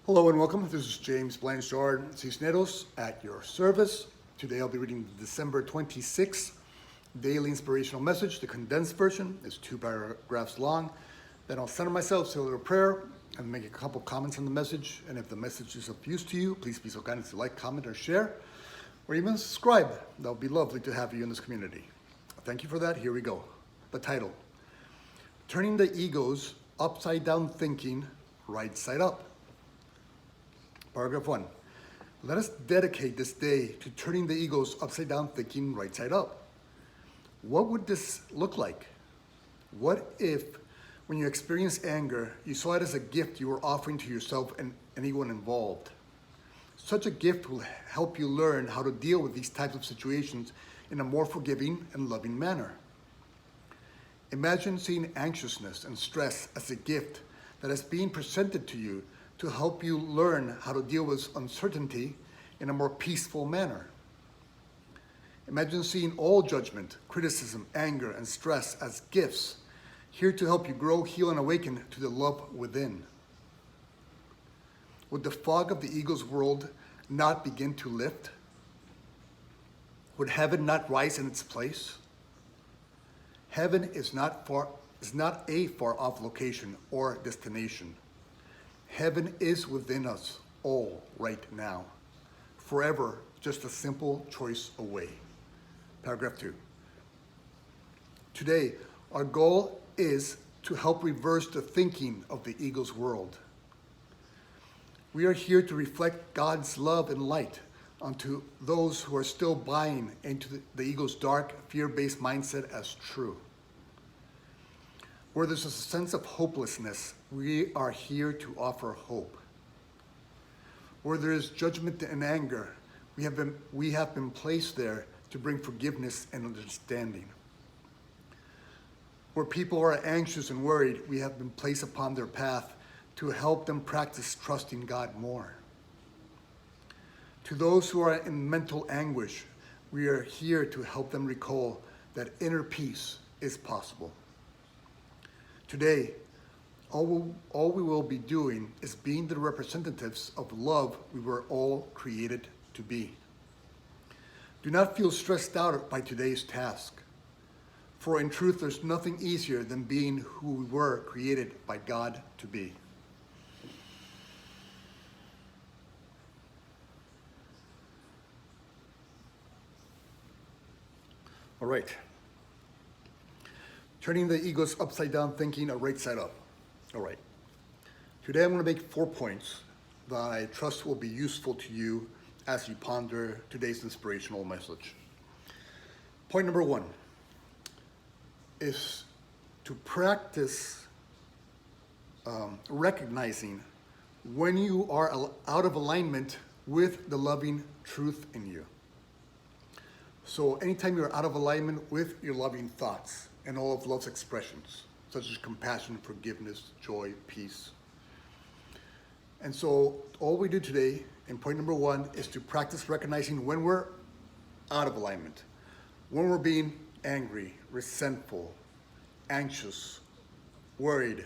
Hello and welcome. This is James Blanchard Cisneros at your service. Today I'll be reading the December 26th Daily Inspirational Message. The condensed version is 2 paragraphs long. Then I'll center myself, say a little prayer, and make a couple comments on the message. And if the message is of use to you, please be so kind as to like, comment, or share, or even subscribe. That would be lovely to have you in this community. Thank you for that. Here we go. The title: Turning the Ego's Upside Down Thinking Right Side Up. Paragraph 1. Let us dedicate this day to turning the ego's upside down thinking right side up. What would this look like? What if, when you experience anger, you saw it as a gift you were offering to yourself and anyone involved? Such a gift will help you learn how to deal with these types of situations in a more forgiving and loving manner. Imagine seeing anxiousness and stress as a gift that is being presented to you to help you learn how to deal with uncertainty in a more peaceful manner. Imagine seeing all judgment, criticism, anger, and stress as gifts, here to help you grow, heal, and awaken to the love within. Would the fog of the ego's world not begin to lift? Would heaven not rise in its place? Heaven is not a far-off location or destination. Heaven is within us all right now, forever, just a simple choice away. Paragraph 2. Today, our goal is to help reverse the thinking of the ego's world. We are here to reflect God's love and light onto those who are still buying into the ego's dark, fear-based mindset as true. Where there's a sense of hopelessness, we are here to offer hope. Where there is judgment and anger, we have been placed there to bring forgiveness and understanding. Where people are anxious and worried, we have been placed upon their path to help them practice trusting God more. To those who are in mental anguish, we are here to help them recall that inner peace is possible. Today, all we will be doing is being the representatives of love we were all created to be. Do not feel stressed out by today's task, for in truth there's nothing easier than being who we were created by God to be. All right. Turning the ego's upside down thinking a right side up. All right. Today I'm going to make 4 points that I trust will be useful to you as you ponder today's inspirational message. Point number 1 is to practice recognizing when you are out of alignment with the loving truth in you. So anytime you're out of alignment with your loving thoughts and all of love's expressions, such as compassion, forgiveness, joy, peace. And so all we do today in point number 1 is to practice recognizing when we're out of alignment, when we're being angry, resentful, anxious, worried,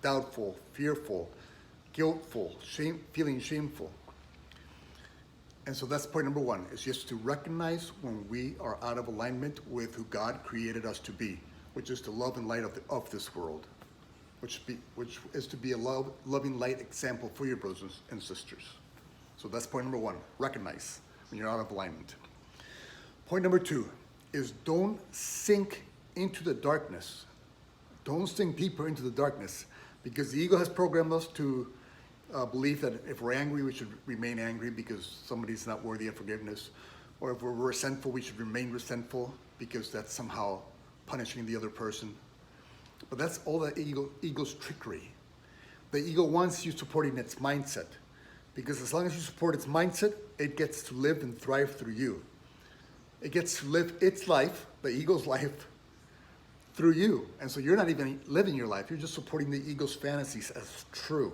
doubtful, fearful, guiltful, feeling shameful. And so that's point number 1, is just to recognize when we are out of alignment with who God created us to be, which is the love and light of this world, which is to be a loving light example for your brothers and sisters. So that's point number 1, recognize when you're out of alignment. Point number 2 is don't sink into the darkness. Don't sink deeper into the darkness, because the ego has programmed us to believe that if we're angry, we should remain angry because somebody's not worthy of forgiveness. Or if we're resentful, we should remain resentful because that's somehow punishing the other person. But that's all the ego's trickery. The ego wants you supporting its mindset, because as long as you support its mindset, it gets to live and thrive through you. It gets to live its life, the ego's life, through you. And so you're not even living your life, you're just supporting the ego's fantasies as true.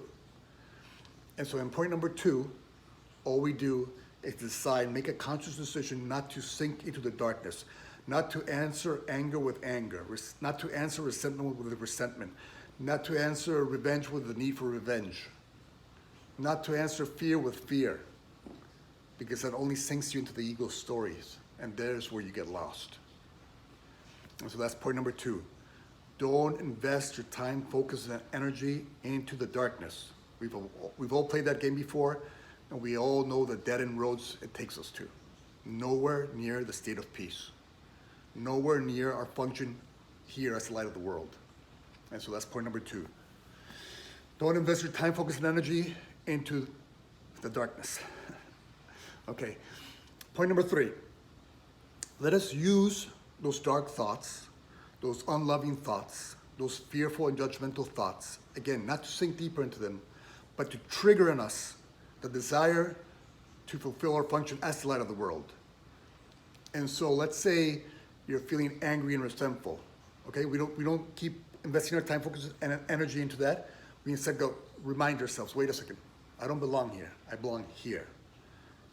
And so in point number 2, all we do is decide, make a conscious decision not to sink into the darkness, not to answer anger with anger, not to answer resentment with resentment, not to answer revenge with the need for revenge, not to answer fear with fear, because that only sinks you into the ego stories, and there's where you get lost. And so that's point number 2. Don't invest your time, focus, and energy into the darkness. We've all played that game before, and we all know the dead-end roads it takes us to. Nowhere near the state of peace. Nowhere near our function here as the light of the world. And so that's point number 2. Don't invest your time, focus, and energy into the darkness. Okay. Point number 3. Let us use those dark thoughts, those unloving thoughts, those fearful and judgmental thoughts, again, not to sink deeper into them, but to trigger in us the desire to fulfill our function as the light of the world. And so let's say you're feeling angry and resentful. Okay, we don't keep investing our time, focus, and energy into that. We instead go remind ourselves, wait a second, I don't belong here. I belong here.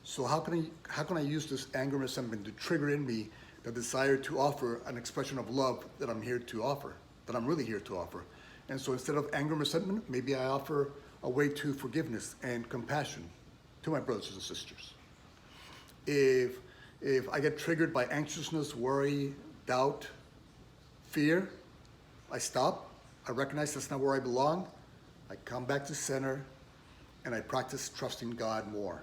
So how can I use this anger and resentment to trigger in me the desire to offer an expression of love that I'm here to offer, that I'm really here to offer? And so instead of anger and resentment, maybe I offer a way to forgiveness and compassion to my brothers and sisters. If I get triggered by anxiousness, worry, doubt, fear, I stop. I recognize that's not where I belong. I come back to center, and I practice trusting God more.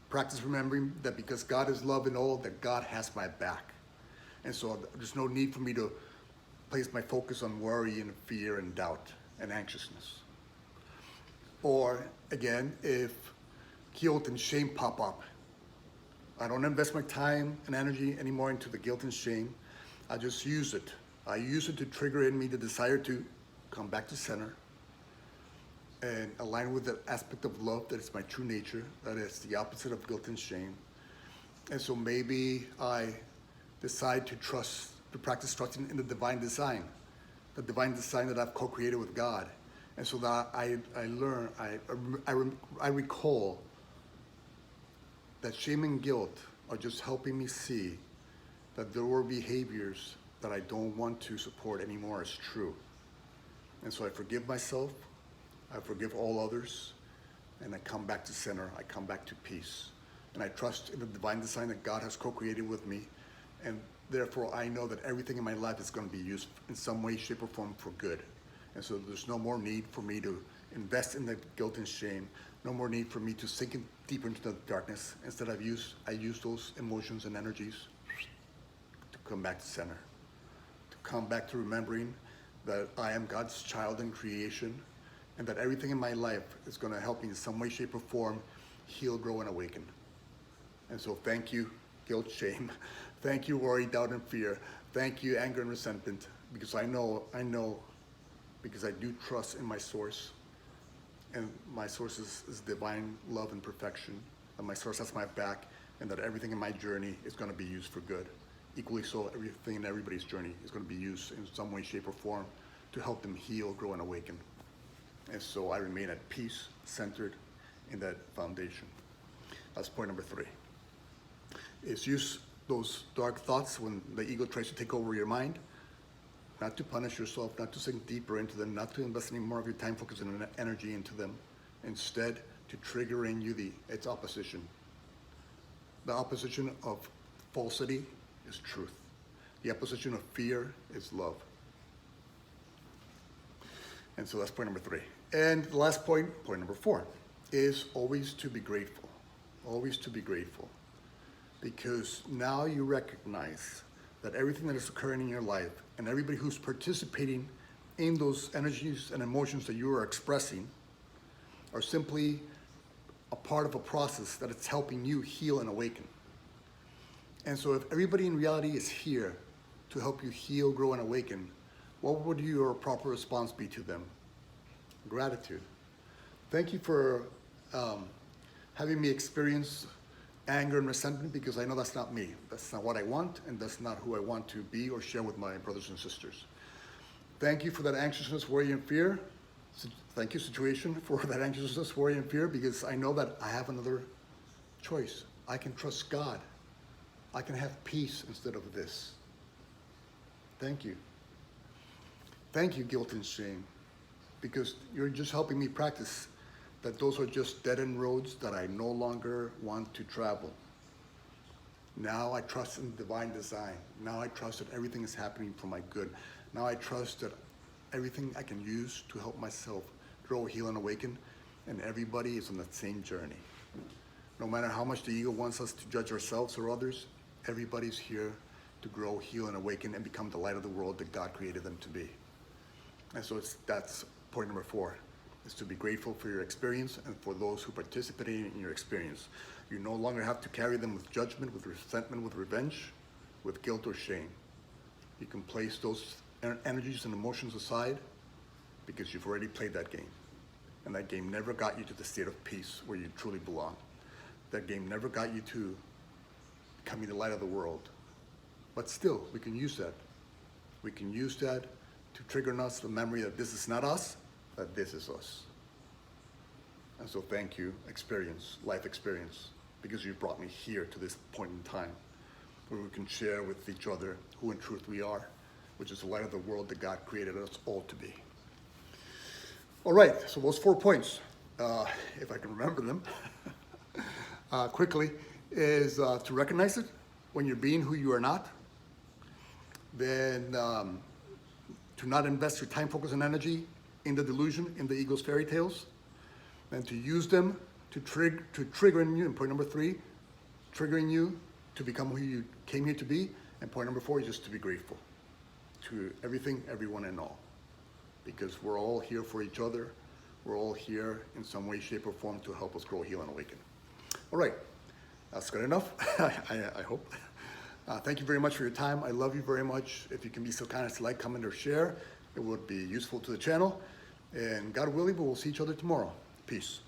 Practice remembering that because God is love and all, that God has my back. And so there's no need for me to place my focus on worry and fear and doubt and anxiousness. Or again, if guilt and shame pop up, I don't invest my time and energy anymore into the guilt and shame. I just use it. I use it to trigger in me the desire to come back to center and align with the aspect of love that is my true nature, that is the opposite of guilt and shame. And so maybe I decide to practice trusting in the divine design that I've co-created with God. And so that I recall that shame and guilt are just helping me see that there were behaviors that I don't want to support anymore as true. And so I forgive myself, I forgive all others, and I come back to center, I come back to peace. And I trust in the divine design that God has co-created with me, and therefore I know that everything in my life is going to be used in some way, shape, or form for good. And so there's no more need for me to invest in the guilt and shame, no more need for me to sink deeper into the darkness. Instead, I use those emotions and energies to come back to center, to come back to remembering that I am God's child in creation, and that everything in my life is going to help me in some way, shape, or form heal, grow, and awaken. And so thank you, guilt, shame. Thank you, worry, doubt, and fear. Thank you, anger and resentment, because I know, because I do trust in my source, and my source is divine love and perfection, and my source has my back, and that everything in my journey is going to be used for good. Equally so, everything in everybody's journey is going to be used in some way, shape, or form to help them heal, grow, and awaken. And so I remain at peace, centered in that foundation. That's point number 3. Is use those dark thoughts when the ego tries to take over your mind, not to punish yourself, not to sink deeper into them, not to invest any more of your time, focus, and energy into them. Instead, to trigger in you its opposition. The opposition of falsity is truth. The opposition of fear is love. And so that's point number 3. And the last point number 4, is always to be grateful. Always to be grateful. Because now you recognize that everything that is occurring in your life and everybody who's participating in those energies and emotions that you are expressing are simply a part of a process that it's helping you heal and awaken. And so if everybody in reality is here to help you heal, grow, and awaken, what would your proper response be to them? Gratitude. Thank you for having me experience anger and resentment, because I know that's not me. That's not what I want, and that's not who I want to be or share with my brothers and sisters. Thank you for that anxiousness, worry, and fear. Thank you, situation, for that anxiousness, worry, and fear, because I know that I have another choice. I can trust God. I can have peace instead of this. Thank you. Thank you, guilt and shame, because you're just helping me practice that those are just dead-end roads that I no longer want to travel. Now I trust in divine design. Now I trust that everything is happening for my good. Now I trust that everything I can use to help myself grow, heal, and awaken, and everybody is on the same journey. No matter how much the ego wants us to judge ourselves or others, everybody's here to grow, heal, and awaken and become the light of the world that God created them to be. And so that's point number 4, is to be grateful for your experience and for those who participated in your experience. You no longer have to carry them with judgment, with resentment, with revenge, with guilt or shame. You can place those energies and emotions aside because you've already played that game. And that game never got you to the state of peace where you truly belong. That game never got you to becoming the light of the world. But still, we can use that. We can use that to trigger in us the memory that this is not us, that this is us. And so thank you, experience, life experience, because you brought me here to this point in time where we can share with each other who in truth we are, which is the light of the world that God created us all to be. All right, so those 4 points, if I can remember them quickly, is to recognize it when you're being who you are not, then to not invest your time, focus, and energy in the delusion, in the ego's fairy tales, and to use them to trigger in you. And point number 3, triggering you to become who you came here to be. And point number 4 is just to be grateful to everything, everyone, and all. Because we're all here for each other. We're all here in some way, shape, or form to help us grow, heal, and awaken. All right, that's good enough, I hope. Thank you very much for your time. I love you very much. If you can be so kind as to like, comment, or share, it would be useful to the channel. And God willing, we'll see each other tomorrow. Peace.